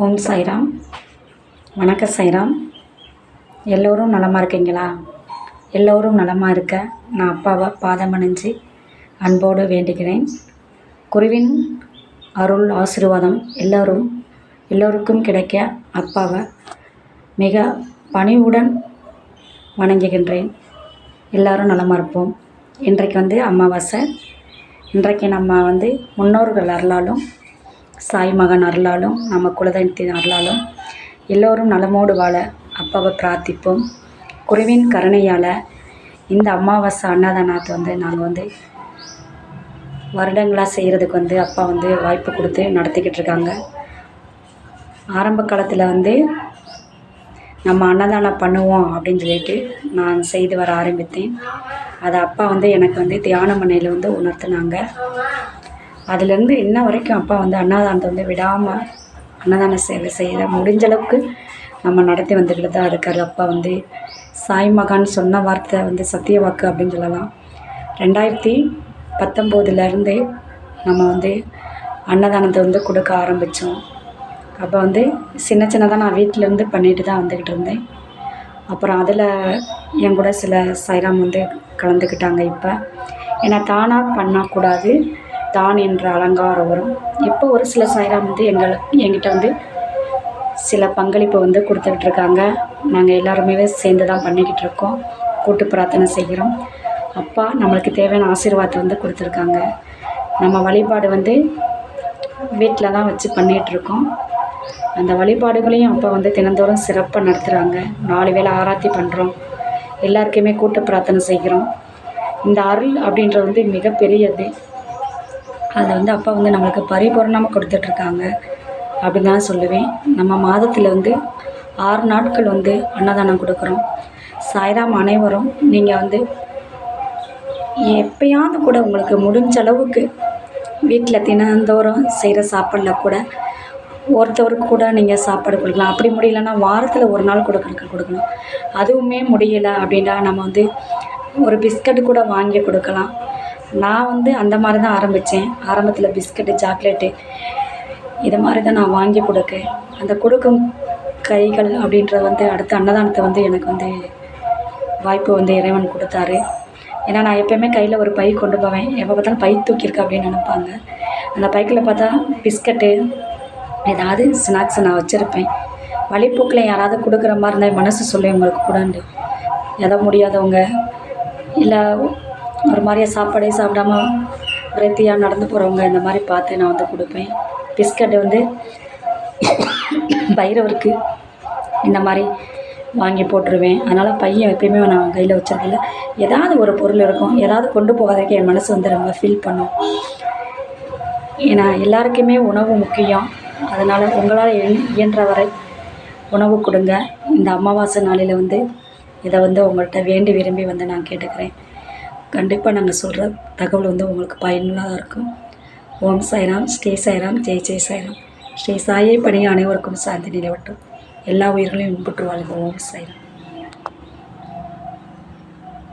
ஓம் சாய்ராம். வணக்கம் சாய்ராம். எல்லோரும் நலமாக இருக்கீங்களா? எல்லோரும் நலமாக இருக்க நான் அப்பாவை பாதமணிஞ்சு அன்போடு வேண்டுகிறேன். குருவின் அருள் ஆசீர்வாதம் எல்லோருக்கும் கிடைக்க அப்பாவை மிக பணிவுடன் வணங்குகின்றேன். எல்லோரும் நலமாக இருப்போம். இன்றைக்கு அமாவாசை. இன்றைக்கு நம்ம முன்னோர்கள் அருளாலும் சாய் மகன் அருளாலும் நம்ம குலதெய்வத்தின் அருளாலும் எல்லோரும் நலமோடு வாழ அப்பாவை பிரார்த்திப்போம். குருவின் கருணையால் இந்த அமாவாசை அன்னதானத்தை நாங்கள் வருடங்களாக செய்கிறதுக்கு அப்பா வாய்ப்பு கொடுத்து நடத்திக்கிட்டு இருக்காங்க. ஆரம்ப காலத்தில் நம்ம அன்னதானம் பண்ணுவோம் அப்படின்னு சொல்லிட்டு நான் செய்து வர ஆரம்பித்தேன். அதை அப்பா எனக்கு தியான மனையில் உணர்த்தினாங்க. அதுலேருந்து இன்ன வரைக்கும் அப்பா அன்னதானத்தை விடாமல் அன்னதான சேவை செய்கிற முடிஞ்சளவுக்கு நம்ம நடத்தி வந்துக்கிட்டு தான் இருக்கார். அப்பா சாய் மகான் சொன்ன வார்த்தை சத்திய வாக்கு அப்படின்னு சொல்லலாம். 2019 நம்ம அன்னதானத்தை கொடுக்க ஆரம்பித்தோம். அப்போ சின்னதாக நான் வீட்டிலேருந்து பண்ணிட்டு தான் வந்துக்கிட்டு இருந்தேன். அப்புறம் அதில் என் கூட சில சாய்ராம் கலந்துக்கிட்டாங்க. இப்போ ஏன்னா தானாக பண்ணக்கூடாது, தான் என்ற அலங்காரம் வரும். இப்போ ஒரு சில சாய்ராம் என்கிட்ட சில பங்களிப்பு கொடுத்துக்கிட்டு இருக்காங்க. நாங்கள் எல்லாருமே சேர்ந்து தான் பண்ணிக்கிட்டு இருக்கோம். கூட்டு பிரார்த்தனை செய்கிறோம். அப்பா நம்மளுக்கு தேவையான ஆசீர்வாதத்தை கொடுத்துருக்காங்க. நம்ம வழிபாடு வீட்டில் தான் வச்சு பண்ணிகிட்ருக்கோம். அந்த வழிபாடுகளையும் அப்பா தினந்தோறும் சிறப்பாக நடத்துகிறாங்க. 4 வேளை ஆராத்தி பண்ணுறோம். எல்லாருக்குமே கூட்டு பிரார்த்தனை செய்கிறோம். இந்த அருள் அப்படின்றது மிகப்பெரியது. அதில் அப்பா நம்மளுக்கு பரிபூரணமாக கொடுத்துட்ருக்காங்க அப்படின்னு தான் சொல்லுவேன். நம்ம மாதத்தில் 6 நாட்கள் அன்னதானம் கொடுக்குறோம். சாய்ராம் அனைவரும் நீங்கள் எப்பயாவது கூட உங்களுக்கு முடிஞ்ச அளவுக்கு வீட்டில் தினந்தோறும் செய்கிற சாப்பாடில் கூட ஒருத்தவருக்கு கூட நீங்கள் சாப்பாடு கொடுக்கலாம். அப்படி முடியலன்னா வாரத்தில் 1 நாள் கொடுக்கணும். அதுவுமே முடியலை அப்படின்னா நம்ம ஒரு பிஸ்கட்டு கூட வாங்கி கொடுக்கலாம். நான் அந்த மாதிரி தான் ஆரம்பித்தேன். ஆரம்பத்தில் பிஸ்கட்டு, சாக்லேட்டு இதை மாதிரி தான் நான் வாங்கி கொடுக்கேன். அந்த கொடுக்கும் கைகள் அப்படின்றது அடுத்த அன்னதானத்தை எனக்கு வாய்ப்பு இறைவன் கொடுத்தாரு. ஏன்னா நான் எப்போயுமே கையில் ஒரு பை கொண்டு போவேன். எப்போ பார்த்தாலும் பை தூக்கியிருக்கேன் அப்படின்னு நினைப்பாங்க. அந்த பைக்கில் பார்த்தா பிஸ்கட்டு ஏதாவது ஸ்நாக்ஸை நான் வச்சுருப்பேன். வழிப்போக்கில் யாராவது கொடுக்குற மாதிரி இருந்தால் மனசு சொல்லி உங்களுக்கு கூடண்டு எதை முடியாதவங்க இல்லை ஒரு மாதிரியா சாப்பாடே சாப்பிடாம விரத்தியாக நடந்து போகிறவங்க இந்த மாதிரி பார்த்து நான் கொடுப்பேன். பிஸ்கட்டு பைரவருக்கு இந்த மாதிரி வாங்கி போட்டுருவேன். அதனால் பையன் எப்பயுமே நான் கையில் வச்சிருக்கல. ஏதாவது ஒரு பொருள் இருக்கும், ஏதாவது கொண்டு போகாததுக்கு என் மனசு ரொம்ப ஃபீல் பண்ணும். ஏன்னா எல்லாருக்குமே உணவு முக்கியம். அதனால் உங்களால் இயன்ற வரை உணவு கொடுங்க. இந்த அமாவாசை நாளில் இதை உங்கள்கிட்ட வேண்டி விரும்பி நான் கேட்டுக்கிறேன். கண்டிப்பாக நாங்கள் சொல்கிற தகவல் உங்களுக்கு பயனுள்ளதாக இருக்கும். ஓம் சாய்ராம். ஸ்ரீ சாய்ராம். ஜெய் ஜெய் சாய்ராம். ஸ்ரீ சாயை பணிய அனைவருக்கும் சாந்தி நிலவட்டும். எல்லா உயிர்களையும் இன்புற்று வாழ்க. ஓம் சாய்ராம்.